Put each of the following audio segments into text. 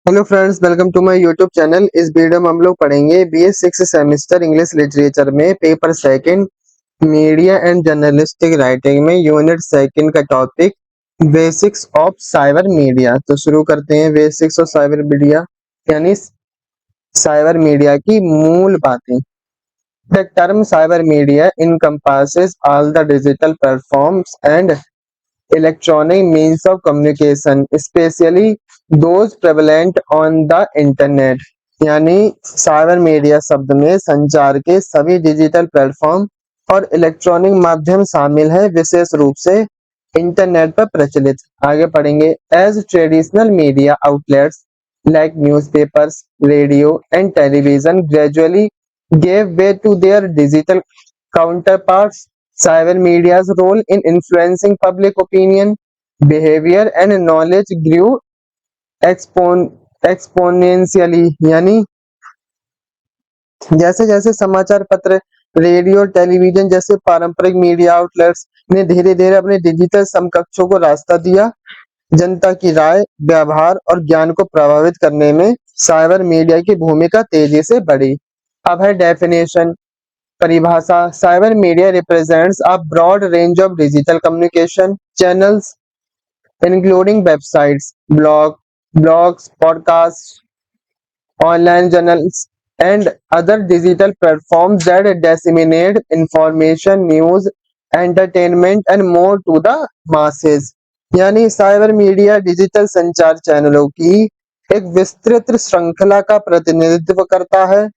Hello friends, welcome to my YouTube channel. इस video में हम लोग पढ़ेंगे बीए 6 सेमेस्टर इंग्लिश लिटरेचर में paper second media and journalistic writing में यूनिट सेकंड का topic basics of cyber media. तो शुरू करते हैं। बेसिक्स ऑफ साइबर मीडिया यानी साइबर मीडिया की मूल बातें। The term cyber media encompasses all the digital platforms and electronic means of communication, especially those prevalent on the internet। यानी cyber media शब्द में संचार के सभी डिजिटल प्लेटफॉर्म और इलेक्ट्रॉनिक माध्यम शामिल है, विशेष रूप से इंटरनेट पर प्रचलित। आगे पढ़ेंगे। As traditional media outlets like newspapers, radio and television gradually gave way to their digital counterparts, cyber media's role in influencing public opinion, behavior, and knowledge grew exponentially। यानी जैसे जैसे समाचार पत्र, रेडियो, टेलीविजन जैसे पारंपरिक मीडिया आउटलेट्स ने धीरे धीरे अपने डिजिटल समकक्षों को रास्ता दिया, जनता की राय, व्यवहार और ज्ञान को प्रभावित करने में साइबर मीडिया की भूमिका तेजी से बढ़ी। अब है डेफिनेशन, परिभाषा। Cyber media represents a broad range of digital communication channels including websites, blogs, podcasts, online journals, and other digital platforms that disseminate information, news, entertainment, and more to the masses। यानी cyber media digital संचार चैनलों की एक विस्तृत श्रृंखला का प्रतिनिधित्व करता है,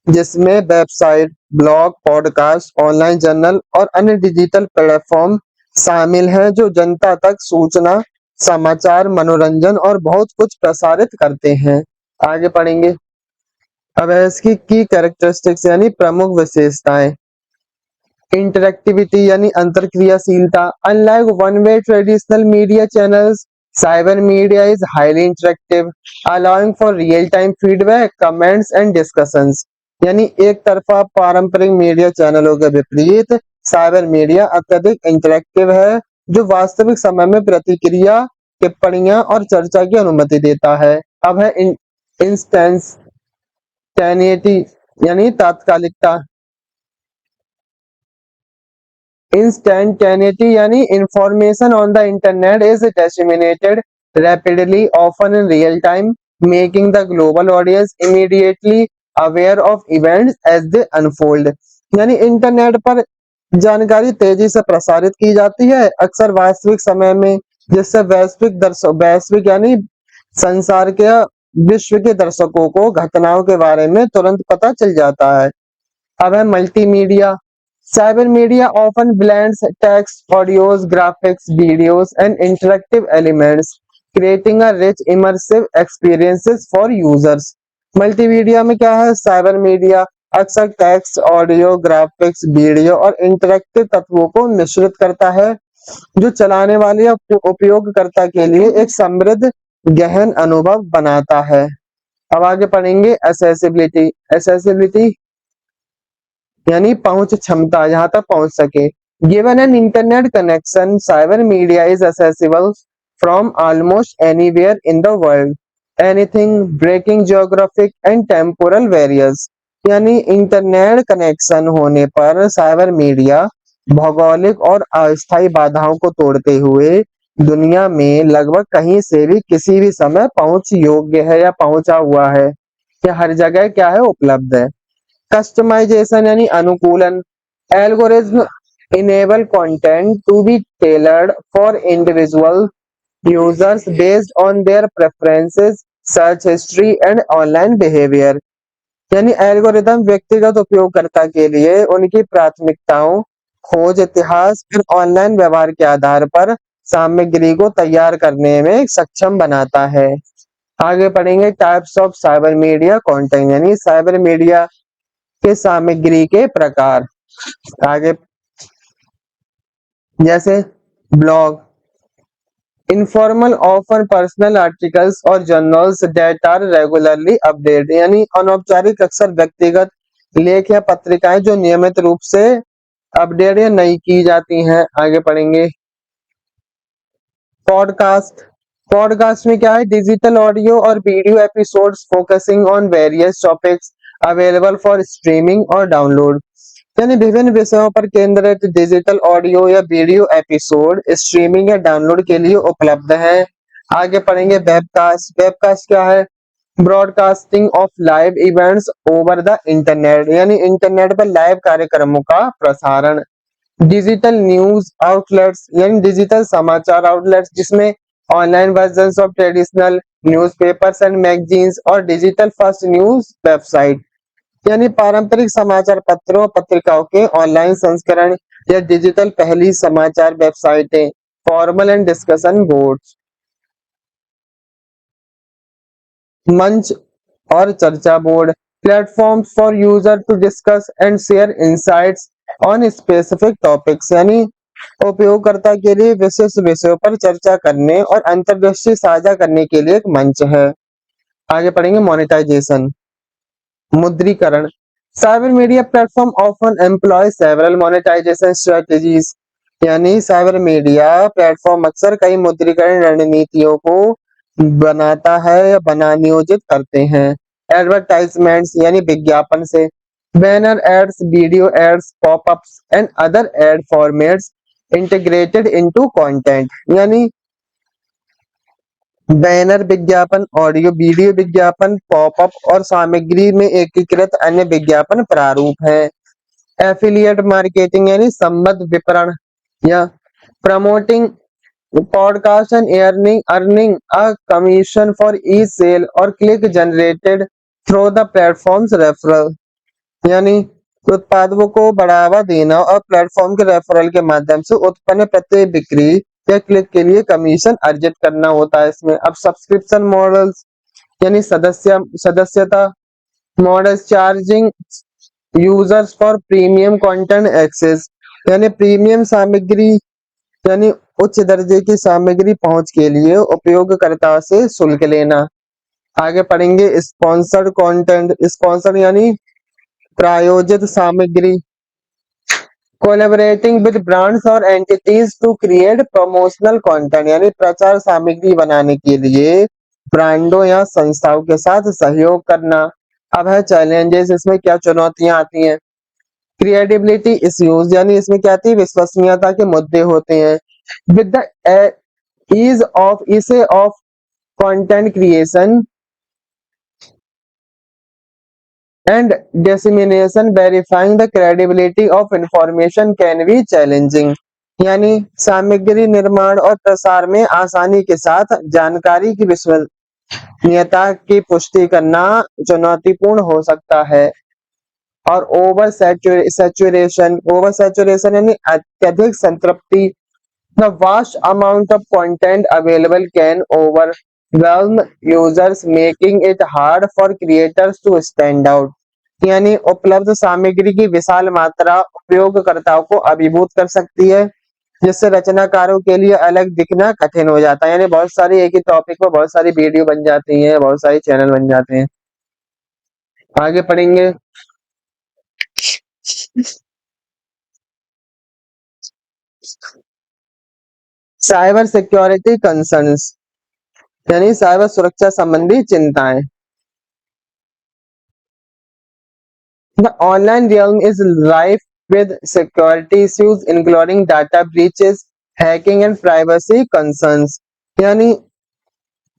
जिसमें website, blog, podcast, online journal और अन्य डिजिटल प्लेटफॉर्म शामिल हैं, जो जनता तक सूचना, समाचार, मनोरंजन और बहुत कुछ प्रसारित करते हैं। आगे पढ़ेंगे। अब है इसकी की कैरेक्टरिस्टिक्स यानी प्रमुख विशेषताएं। इंटरेक्टिविटी यानी अंतरक्रियाशीलता। Unlike one way traditional media channels, cyber media is highly interactive, allowing for real time feedback, comments and discussions. यानी एक तरफा पारंपरिक मीडिया चैनलों के विपरीत साइबर मीडिया अत्यधिक इंटरेक्टिव है, जो वास्तविक समय में प्रतिक्रिया, टिप्पणियां और चर्चा की अनुमति देता है। अब है इंस्टेंटेनिटी यानी तात्कालिकता। Instantaneity यानी information on the internet is disseminated rapidly, often in real time, making the global audience immediately aware of events as they unfold। यानी इंटरनेट पर जानकारी तेजी से प्रसारित की जाती है, अक्सर वास्तविक समय में, जिससे वैश्विक यानी संसार के विश्व के दर्शकों को घटनाओं के बारे में तुरंत पता चल जाता है। अब है multimedia. Cyber media often blends text, audios, graphics, videos, and interactive elements, creating a rich immersive experiences for users। Multimedia में क्या है? साइबर मीडिया अक्सर टेक्स्ट, ऑडियो, ग्राफिक्स, वीडियो और इंटरेक्टिव तत्वों को मिश्रित करता है, जो चलाने वाले या उपयोगकर्ता के लिए एक समृद्ध, गहन अनुभव बनाता है। अब आगे पढ़ेंगे एक्सेसिबिलिटी। एक्सेसिबिलिटी यानी पहुंच क्षमता, जहां तक पहुंच सके। Given an internet connection, cyber media is accessible from almost anywhere in the world, anything breaking geographic and temporal barriers। यानी इंटरनेट कनेक्शन होने पर साइबर मीडिया भौगोलिक और अस्थायी बाधाओं को तोड़ते हुए दुनिया में लगभग कहीं से भी किसी भी समय पहुंच योग्य है या पहुंचा हुआ है, या हर जगह क्या है, उपलब्ध है। कस्टमाइजेशन यानी अनुकूलन। Algorithm enable content to be tailored for individual users based on their preferences, search history and online behavior। यानी एल्गोरिदम व्यक्तिगत उपयोगकर्ता के लिए उनकी प्राथमिकताओं, खोज इतिहास और ऑनलाइन व्यवहार के आधार पर सामग्री को तैयार करने में सक्षम बनाता है। आगे पढ़ेंगे types of cyber media content यानी साइबर मीडिया के सामग्री के प्रकार। आगे जैसे blog, informal often personal articles और journals that are regularly update. यानी अनौपचारिक अक्सर व्यक्तिगत लेख या पत्रिकाएं जो नियमित रूप से अपडेट या नई की जाती हैं। आगे पढ़ेंगे पॉडकास्ट, पॉडकास्ट में क्या है, डिजिटल ऑडियो और video episodes focusing on various topics available for streaming और डाउनलोड, यानी विभिन्न विषयों पर केंद्रित डिजिटल ऑडियो या वीडियो एपिसोड स्ट्रीमिंग या डाउनलोड के लिए उपलब्ध है। आगे पढ़ेंगे वेबकास्ट। वेबकास्ट क्या है, broadcasting of live events over the internet, यानी इंटरनेट पर लाइव कार्यक्रमों का प्रसारण। डिजिटल न्यूज आउटलेट्स, यानी डिजिटल समाचार आउटलेट्स जिसमें online version of traditional newspapers and magazines और डिजिटल फर्स्ट न्यूज वेबसाइट, यानी पारंपरिक समाचार पत्रों पत्रिकाओं के ऑनलाइन संस्करण या डिजिटल पहली समाचार वेबसाइटें, फॉर्मल एंड डिस्कशन बोर्ड्स। मंच और चर्चा बोर्ड, platforms for user to discuss and share insights on specific topics, यानी उपयोगकर्ता के लिए विशेष विषयों पर चर्चा करने और अंतर्दृष्टि साझा करने के लिए एक मंच है। आगे पढ़ेंगे मोनेटाइजेशन, मुद्रीकरण। Cyber media platform often employ several monetisation strategies, यानी साइबर मीडिया प्लेटफॉर्म अक्सर कई मुद्रीकरण रणनीतियों को बनाता है या बना नियोजित करते हैं। एडवर्टाइजमेंट्स, यानी विज्ञापन से, banner ads, video ads, popups and other ad formats integrated into content, यानी बैनर विज्ञापन, ऑडियो वीडियो विज्ञापन, पॉपअप और सामग्री में एकीकृत अन्य विज्ञापन प्रारूप है। एफिलिएट मार्केटिंग, यानी संबद्ध विपणन या promoting podcast and earning a commission for e sale और click generated through the platforms referral, यानी उत्पादों को बढ़ावा देना और प्लेटफॉर्म के रेफरल के माध्यम से उत्पन्न प्रत्येक बिक्री या क्लिक के लिए कमीशन अर्जित करना होता है इसमें। अब सब्सक्रिप्शन मॉडल्स, यानी सदस्यता models, charging users for premium content access, यानी प्रीमियम सामग्री यानी उच्च दर्जे की सामग्री पहुंच के लिए उपयोगकर्ता से शुल्क लेना। आगे पढ़ेंगे स्पॉन्सर्ड कंटेंट, स्पॉन्सर्ड यानी प्रायोजित सामग्री, कोलैबोरेटिंग विद ब्रांड्स और entities to create promotional content, यानी प्रचार सामग्री बनाने के लिए ब्रांडों या संस्थाओं के साथ सहयोग करना। अब है चैलेंजेस, इसमें क्या चुनौतियां आती हैं। क्रिएटिबिलिटी इश्यूज, यानी इसमें क्या आती है, विश्वसनीयता के मुद्दे होते हैं। With the ease of content creation and dissemination, verifying the credibility of information can be challenging, यानी सामग्री निर्माण और प्रसार में आसानी के साथ जानकारी की विश्वसनीयता की पुष्टि करना चुनौतीपूर्ण हो सकता है। और ओवर सैचुरेशन यानी अत्यधिक संतृप्ति, the vast amount of content available can overwhelm users, making it hard for creators to stand out, यानी उपलब्ध सामग्री की विशाल मात्रा उपयोगकर्ताओं को अभिभूत कर सकती है, जिससे रचनाकारों के लिए अलग दिखना कठिन हो जाता है, यानी बहुत सारी एक ही टॉपिक पर बहुत सारी वीडियो बन जाती हैं, बहुत सारे चैनल बन जाते हैं। आगे पढ़ेंगे साइबर सिक्योरिटी कंसर्न्स, यानी साइबर सुरक्षा संबंधी चिंताएं। The online realm is rife with security issues including data breaches, hacking and privacy concerns, यानी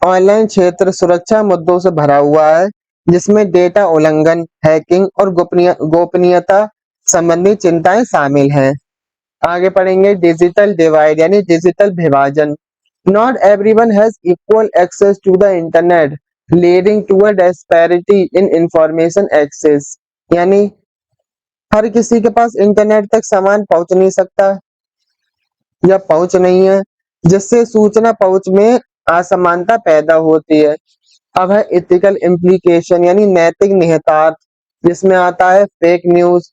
ऑनलाइन क्षेत्र सुरक्षा मुद्दों से भरा हुआ है जिसमें डेटा उल्लंघन, हैकिंग और गोपनीयता संबंधी चिंताएं शामिल हैं। आगे पढ़ेंगे डिजिटल डिवाइड, यानी डिजिटल विभाजन। Not everyone has equal access to the internet, leading to a disparity in information access, यानी हर किसी के पास इंटरनेट तक समान पहुंच नहीं सकता या पहुंच नहीं है, जिससे सूचना पहुंच में असमानता पैदा होती है। अब है इथिकल इम्प्लीकेशन, यानी नैतिक निहितार्थ, जिसमें आता है फेक न्यूज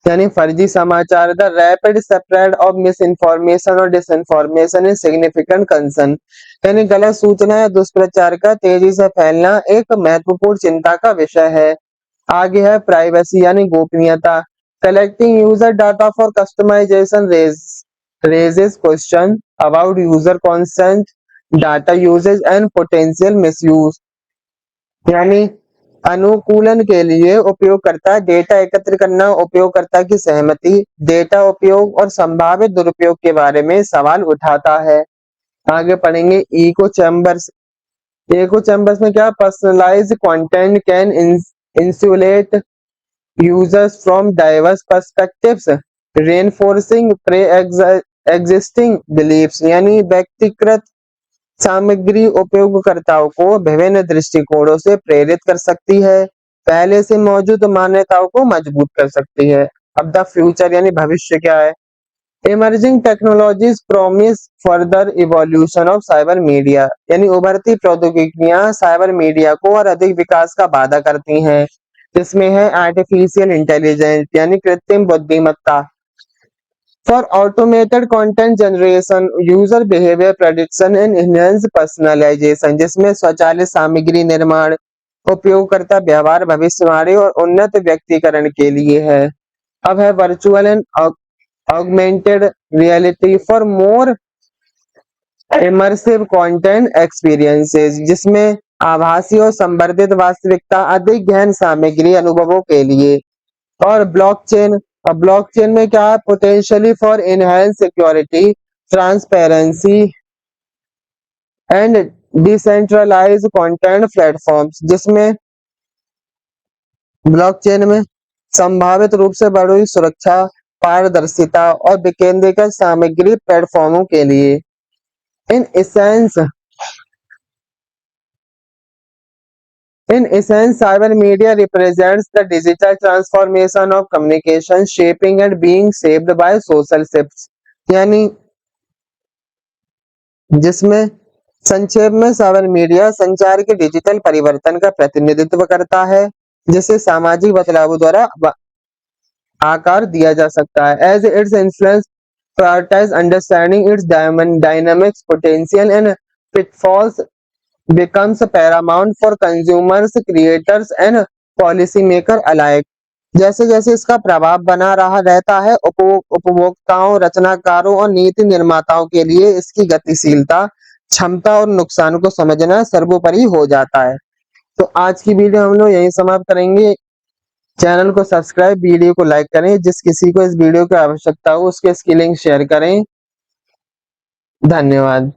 यानी फर्जी समाचार। The rapid spread of miss information और डिसइंफॉर्मेशन इज सिग्निफिकेंट कंसर्न, यानी गलत सूचना या दुष्प्रचार का तेजी से फैलना एक महत्वपूर्ण चिंता का विषय है। आगे है प्राइवेसी यानी गोपनीयता। Collecting user data for customization raises question about user consent data usage and potential misuse, यानी अनुकूलन के लिए उपयोगकर्ता डेटा एकत्र करना, उपयोगकर्ता की सहमति, डेटा उपयोग और संभावित दुरुपयोग के बारे में सवाल उठाता है। आगे पढ़ेंगे इको चैम्बर्स। इको चैम्बर्स में क्या, personalised content can insulate users from diverse perspectives, reinforcing pre-existing beliefs, यानी व्यक्तिगत सामग्री उपयोगकर्ताओं को विभिन्न दृष्टिकोणों से प्रेरित कर सकती है, पहले से मौजूद मान्यताओं को मजबूत कर सकती है। अब द फ्यूचर यानी भविष्य क्या है, emerging technologies promise further evolution of cyber media, यानी उभरती प्रौद्योगिकियां साइबर मीडिया को और अधिक विकास का वादा करती हैं, जिसमें है आर्टिफिशियल इंटेलिजेंस यानी कृत्रिम बुद्धिमत्ता, for automated content generation, user behaviour prediction and enhance personalization, जिसमें स्वचालित सामग्री निर्माण, उपयोगकर्ता व्यवहार भविष्यवाणी और उन्नत व्यक्तिकरण के लिए है। अब है virtual and augmented reality for more immersive content experiences, जिसमें आभासी और संवर्धित वास्तविकता अधिक गहन सामग्री अनुभवों के लिए। और ब्लॉकचेन, अब ब्लॉकचेन में क्या है, potentially for enhance security, transparency and decentralized content platforms, जिसमें ब्लॉकचेन में संभावित रूप से बढ़ी सुरक्षा, पारदर्शिता और विकेंद्रीकृत सामग्री प्लेटफॉर्मों के लिए। In essence, cyber media represents the digital transformation of communication, shaping and being shaped by social shifts, यानी जिसमें संक्षेप में साइबर मीडिया संचार के डिजिटल परिवर्तन का प्रतिनिधित्व करता है, जिसे सामाजिक बदलावों द्वारा आकार दिया जा सकता है। As its influence prioritize understanding its dynamics, potential and pitfalls becomes paramount for consumers, creators and policy maker alike. जैसे जैसे इसका प्रभाव बना रहा रहता है, उपभोक्ताओं, रचनाकारों और नीति निर्माताओं के लिए इसकी गतिशीलता, क्षमता और नुकसान को समझना सर्वोपरि हो जाता है। तो आज की वीडियो हम लोग यहीं समाप्त करेंगे। चैनल को सब्सक्राइब, वीडियो को लाइक करें, जिस किसी को इस वीडियो की आवश्यकता हो उसके इसकी लिंक शेयर करें। धन्यवाद।